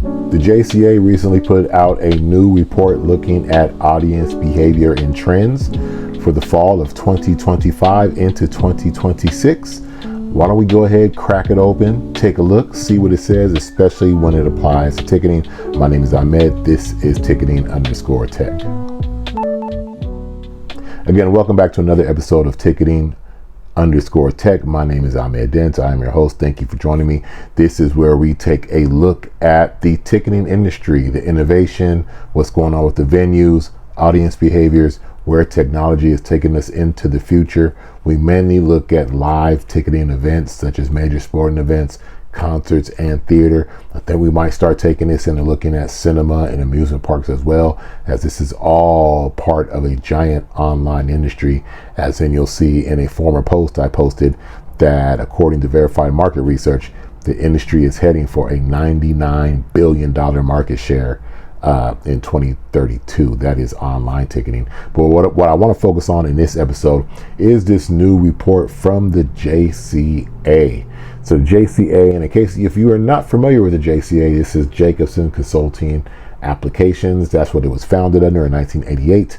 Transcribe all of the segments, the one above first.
The JCA recently put out a new report looking at audience behavior and trends for the fall of 2025 into 2026. Why don't we go ahead, crack it open, take a look, see what it says, especially when it applies to ticketing. My name is Ahmed. This is ticketing_tech. Again, welcome back to another episode of ticketing_tech. My name is Ahmed Dent. I am your host. Thank you for joining me. This is where we take a look at the ticketing industry, the innovation, what's going on with the venues, audience behaviors, where technology is taking us into the future. We mainly look at live ticketing events such as major sporting events, concerts, and theater. I think we might start taking this into looking at cinema and amusement parks as well, as this is all part of a giant online industry. As in, you'll see in a former post I posted that according to verified market research, the industry is heading for a $99 billion market share in 2032. That is online ticketing. But what I want to focus on in this episode is this new report from the JCA. So JCA, in case if you are not familiar with the JCA, this is Jacobson Consulting Applications. That's what it was founded under in 1988.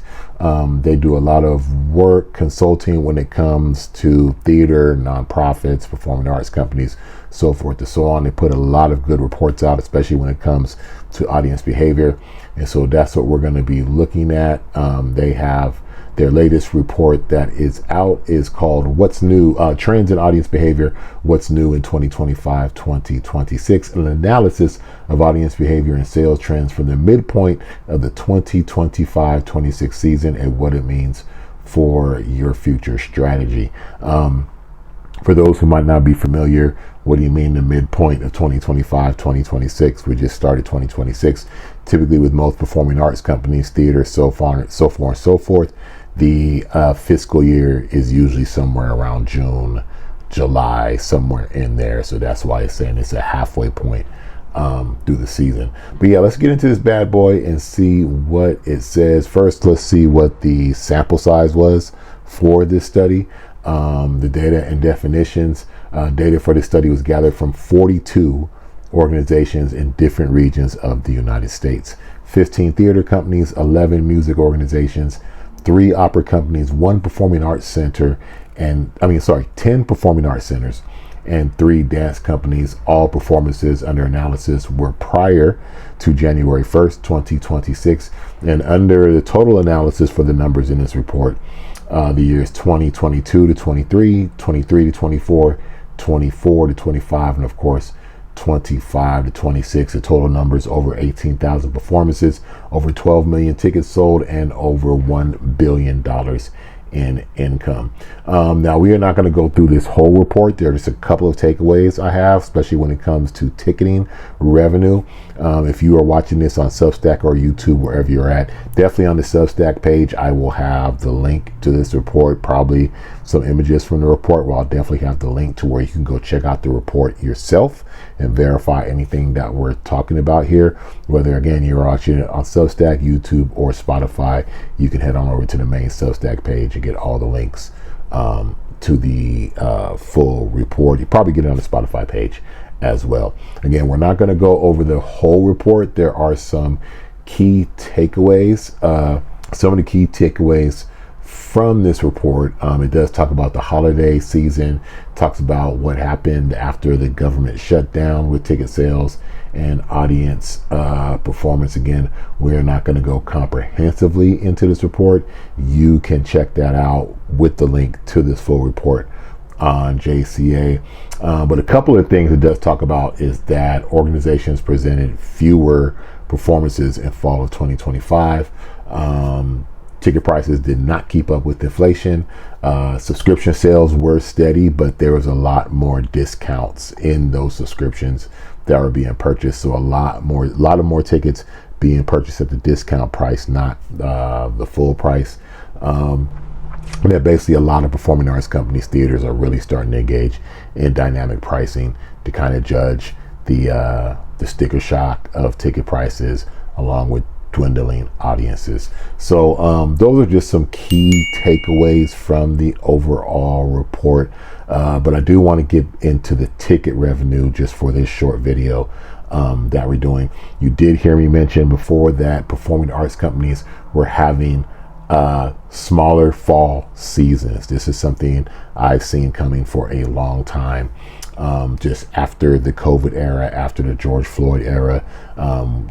They do a lot of work consulting when it comes to theater, nonprofits, performing arts companies, so forth and so on. They put a lot of good reports out, especially when it comes to audience behavior. And so that's what we're going to be looking at. They have their latest report that is out is called What's New, Trends in Audience Behavior, What's New in 2025-2026, an analysis of audience behavior and sales trends from the midpoint of the 2025-26 season and what it means for your future strategy. For those who might not be familiar, what do you mean the midpoint of 2025-2026? We just started 2026. Typically with most performing arts companies, theater, so far and so forth, the fiscal year is usually somewhere around June, July, somewhere in there. So that's why it's saying it's a halfway point through the season. But yeah, let's get into this bad boy and see what it says. First, let's see what the sample size was for this study. The data and definitions. Data for this study was gathered from 42 organizations in different regions of the United States. 15 theater companies, 11 music organizations, 3 opera companies, 1 performing arts center, 10 performing arts centers, and 3 dance companies. All performances under analysis were prior to January 1st, 2026. And under the total analysis for the numbers in this report, the years 2022 to 23, 23 to 24, 24 to 25, and of course 25 to 26. The total numbers over 18,000 performances, over 12 million tickets sold, and over $1 billion in income. Now, we are not going to go through this whole report. There are just a couple of takeaways I have, especially when it comes to ticketing revenue. If you are watching this on Substack or YouTube, wherever you're at, definitely on the Substack page, I will have the link to this report, probably some images from the report. Well, I'll definitely have the link to where you can go check out the report yourself and verify anything that we're talking about here. Whether, again, you're watching it on Substack, YouTube, or Spotify, you can head on over to the main Substack page and get all the links to the full report. You probably get it on the Spotify page as well. Again, we're not going to go over the whole report. There are some key takeaways. Some of the key takeaways from this report, it does talk about the holiday season, talks about what happened after the government shut down with ticket sales and audience performance. Again, we're not going to go comprehensively into this report. You can check that out with the link to this full report on JCA. But a couple of things it does talk about is that organizations presented fewer performances in fall of 2025. Ticket prices did not keep up with inflation. Subscription sales were steady, but there was a lot more discounts in those subscriptions that were being purchased. So a lot of more tickets being purchased at the discount price, not the full price. That basically a lot of performing arts companies, theaters are really starting to engage in dynamic pricing to kind of judge the sticker shock of ticket prices along with dwindling audiences. So those are just some key takeaways from the overall report. But I do want to get into the ticket revenue just for this short video. that we're doing. You did hear me mention before that performing arts companies were having smaller fall seasons. This is something I've seen coming for a long time. Just after the COVID era, after the George Floyd era,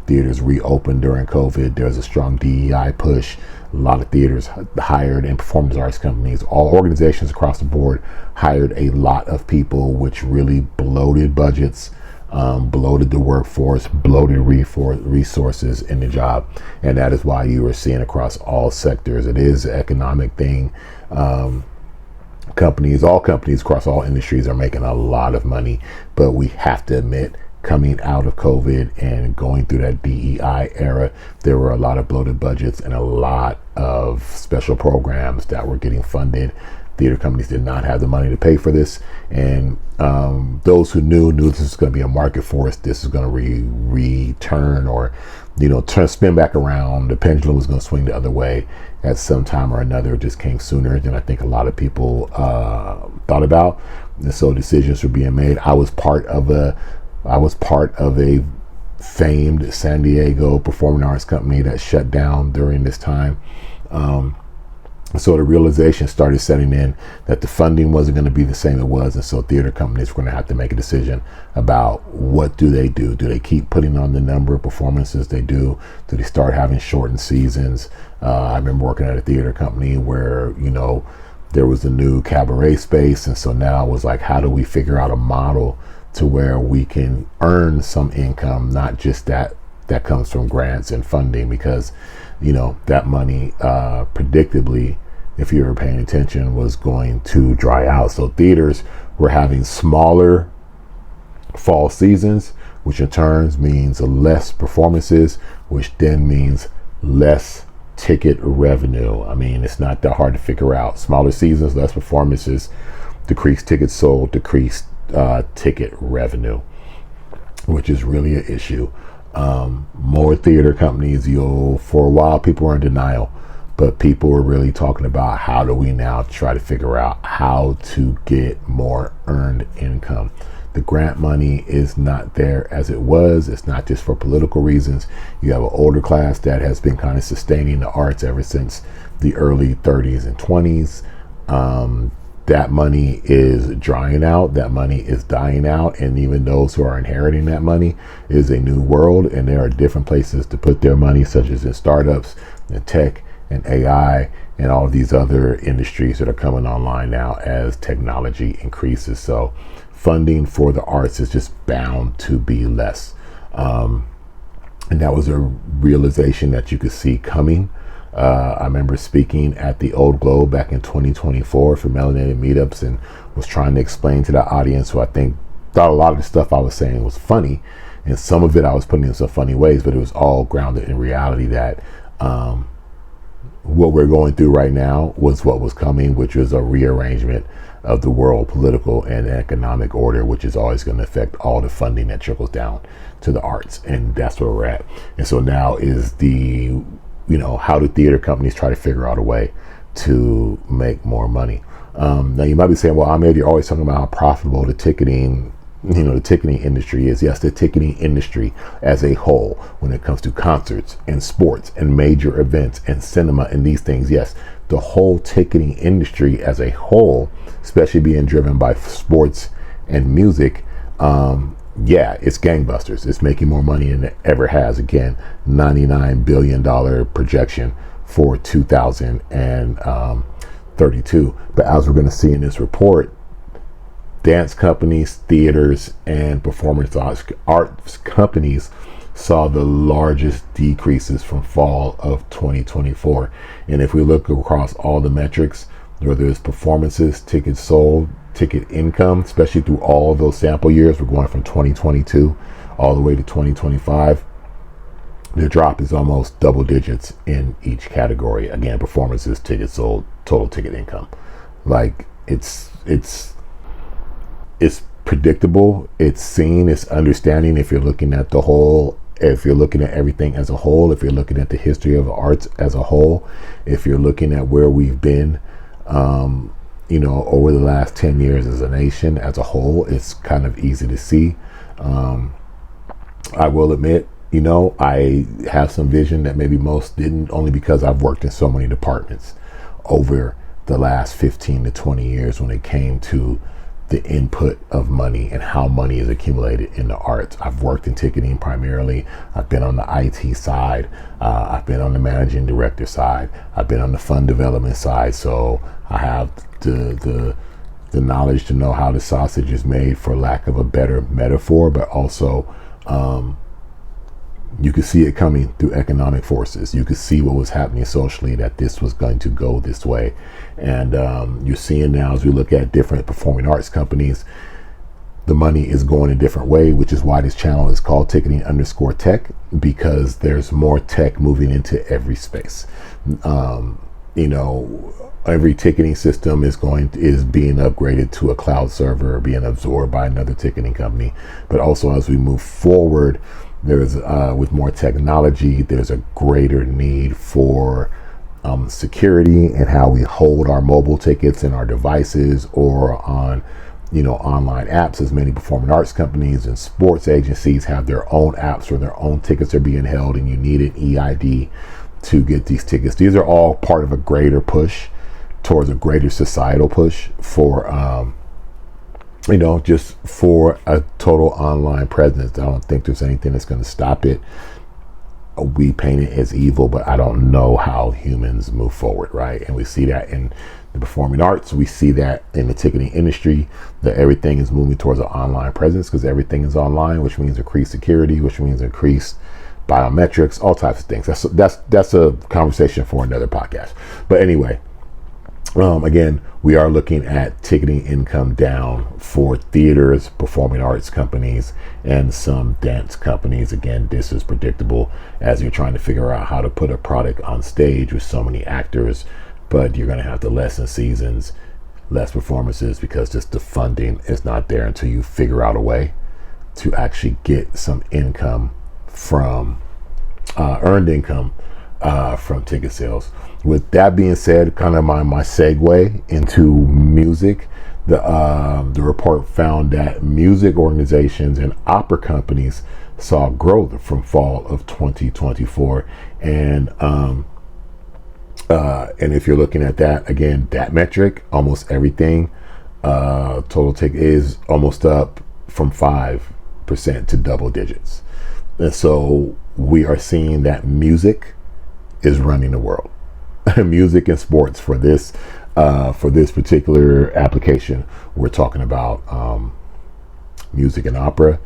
theaters reopened during COVID. There's a strong DEI push. A lot of theaters hired, and performance arts companies, all organizations across the board, hired a lot of people, which really bloated budgets, bloated the workforce, bloated resources in the job. And that is why you are seeing across all sectors. It is an economic thing. All companies across all industries are making a lot of money, but we have to admit, coming out of COVID and going through that DEI era, there were a lot of bloated budgets and a lot of special programs that were getting funded. Theater companies did not have the money to pay for this, and those who knew this was going to be a market force. This is going to return, or spin back around. The pendulum was going to swing the other way at some time or another. It just came sooner than I think a lot of people thought about, and so decisions were being made. I was part of a famed San Diego performing arts company that shut down during this time. So the realization started setting in that the funding wasn't going to be the same it was, and so theater companies were going to have to make a decision about what do they do. Do they keep putting on the number of performances they do? Do they start having shortened seasons? I remember working at a theater company where there was a new cabaret space, and so now it was like, how do we figure out a model to where we can earn some income, not just that comes from grants and funding, because that money predictably, if you were paying attention, was going to dry out. So theaters were having smaller fall seasons, which in turn means less performances, which then means less ticket revenue. I mean, it's not that hard to figure out. Smaller seasons, less performances, decreased tickets sold, decreased ticket revenue, which is really an issue. More theater companies, for a while people were in denial, but people were really talking about how do we now try to figure out how to get more earned income. The grant money is not there as it was. It's not just for political reasons. You have an older class that has been kind of sustaining the arts ever since the early 30s and 20s. That money is drying out, that money is dying out, and even those who are inheriting that money is a new world, and there are different places to put their money, such as in startups and tech and AI and all of these other industries that are coming online now as technology increases. So funding for the arts is just bound to be less. And that was a realization that you could see coming. I remember speaking at the Old Globe back in 2024 for Melanated Meetups, and was trying to explain to the audience who I think thought a lot of the stuff I was saying was funny, and some of it I was putting in some funny ways, but it was all grounded in reality that what we're going through right now was what was coming, which was a rearrangement of the world political and economic order, which is always going to affect all the funding that trickles down to the arts, and that's where we're at. And so now is how do theater companies try to figure out a way to make more money? Now you might be saying, well, Ahmed, you're always talking about how profitable the ticketing industry is. Yes, the ticketing industry as a whole, when it comes to concerts and sports and major events and cinema and these things, yes, the whole ticketing industry as a whole, especially being driven by sports and music, it's gangbusters. It's making more money than it ever has. Again, $99 billion projection for 2032. But as we're going to see in this report, dance companies, theaters, and performance arts companies saw the largest decreases from fall of 2024. And if we look across all the metrics, whether it's performances, tickets sold, ticket income, especially through all of those sample years, we're going from 2022 all the way to 2025, the drop is almost double digits in each category. Again, performances, tickets sold, total ticket income. Like it's predictable, it's seen, it's understanding. If you're looking at the whole, if you're looking at everything as a whole, if you're looking at the history of the arts as a whole, if you're looking at where we've been over the last 10 years as a nation as a whole, it's kind of easy to see. I will admit, I have some vision that maybe most didn't, only because I've worked in so many departments over the last 15 to 20 years when it came to the input of money and how money is accumulated in the arts. I've worked in ticketing primarily. I've been on the IT side. I've been on the managing director side. I've been on the fund development side. So I have the knowledge to know how the sausage is made, for lack of a better metaphor, but also you could see it coming through economic forces. You could see what was happening socially, that this was going to go this way. And you're seeing now, as we look at different performing arts companies, the money is going a different way, which is why this channel is called Ticketing_Tech, because there's more tech moving into every space. Every ticketing system is being upgraded to a cloud server or being absorbed by another ticketing company. But also, as we move forward, there's with more technology, there's a greater need for security and how we hold our mobile tickets in our devices or on online apps, as many performing arts companies and sports agencies have their own apps where their own tickets are being held, and you need an EID to get these tickets. These are all part of a greater push towards a greater societal push for just for a total online presence. I don't think there's anything that's going to stop it. We paint it as evil, but I don't know how humans move forward, right? And we see that in the performing arts. We see that in the ticketing industry, that everything is moving towards an online presence because everything is online, which means increased security, which means increased biometrics, all types of things. That's a conversation for another podcast. But anyway, again, we are looking at ticketing income down for theaters, performing arts companies, and some dance companies. Again, this is predictable as you're trying to figure out how to put a product on stage with so many actors, but you're going to have to lessen seasons, less performances, because just the funding is not there until you figure out a way to actually get some income from earned income from ticket sales. With that being said, kind of my segue into music, the report found that music organizations and opera companies saw growth from fall of 2024, and if you're looking at that again, that metric, almost everything total tick is almost up from 5% to double digits. And so we are seeing that music is running the world. Music and sports for this particular application. We're talking about music and opera.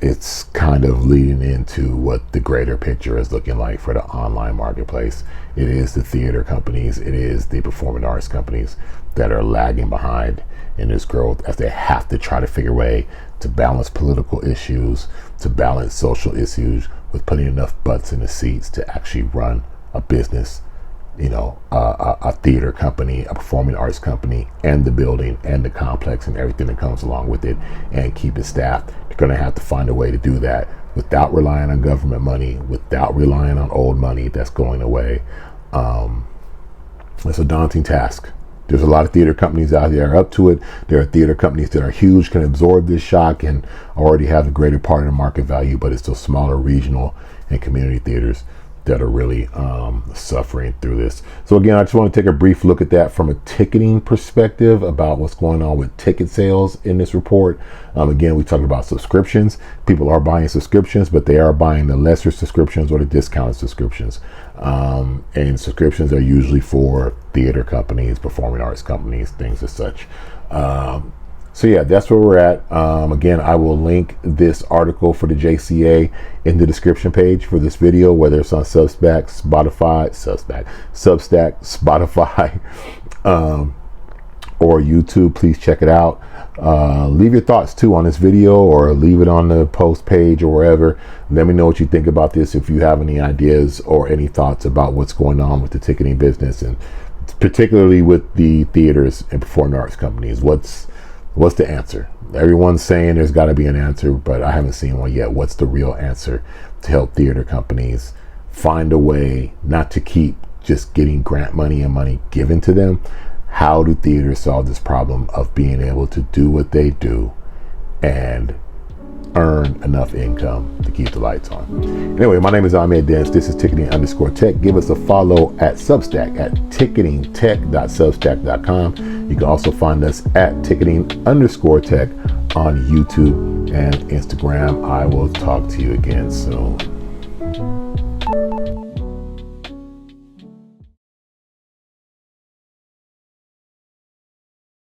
It's kind of leading into what the greater picture is looking like for the online marketplace. It is the theater companies, it is the performing arts companies that are lagging behind in this growth, as they have to try to figure a way to balance political issues, to balance social issues, with putting enough butts in the seats to actually run a business, a theater company, a performing arts company, and the building and the complex and everything that comes along with it, and keep it staffed. They're going to have to find a way to do that without relying on government money, without relying on old money that's going away. It's a daunting task. There's a lot of theater companies out there up to it. There are theater companies that are huge, can absorb this shock, and already have a greater part of the market value, but it's still smaller regional and community theaters that are really suffering through this. So again, I just want to take a brief look at that from a ticketing perspective about what's going on with ticket sales in this report. Again, we talked about subscriptions. People are buying subscriptions, but they are buying the lesser subscriptions or the discounted subscriptions. And subscriptions are usually for theater companies, performing arts companies, things as such. So yeah, that's where we're at. Again, I will link this article for the JCA in the description page for this video, whether it's on Substack, Spotify, or YouTube. Please check it out. Leave your thoughts too on this video, or leave it on the post page or wherever. Let me know what you think about this, if you have any ideas or any thoughts about what's going on with the ticketing business, and particularly with the theaters and performing arts companies. What's the answer? Everyone's saying there's got to be an answer, but I haven't seen one yet. What's the real answer to help theater companies find a way not to keep just getting grant money and money given to them? How do theaters solve this problem of being able to do what they do and earn enough income to keep the lights on. Anyway, my name is Ahmed Dance. This is ticketing_tech. Give us a follow at Substack at ticketingtech.substack.com. You can also find us at ticketing_tech on YouTube and Instagram. I will talk to you again soon.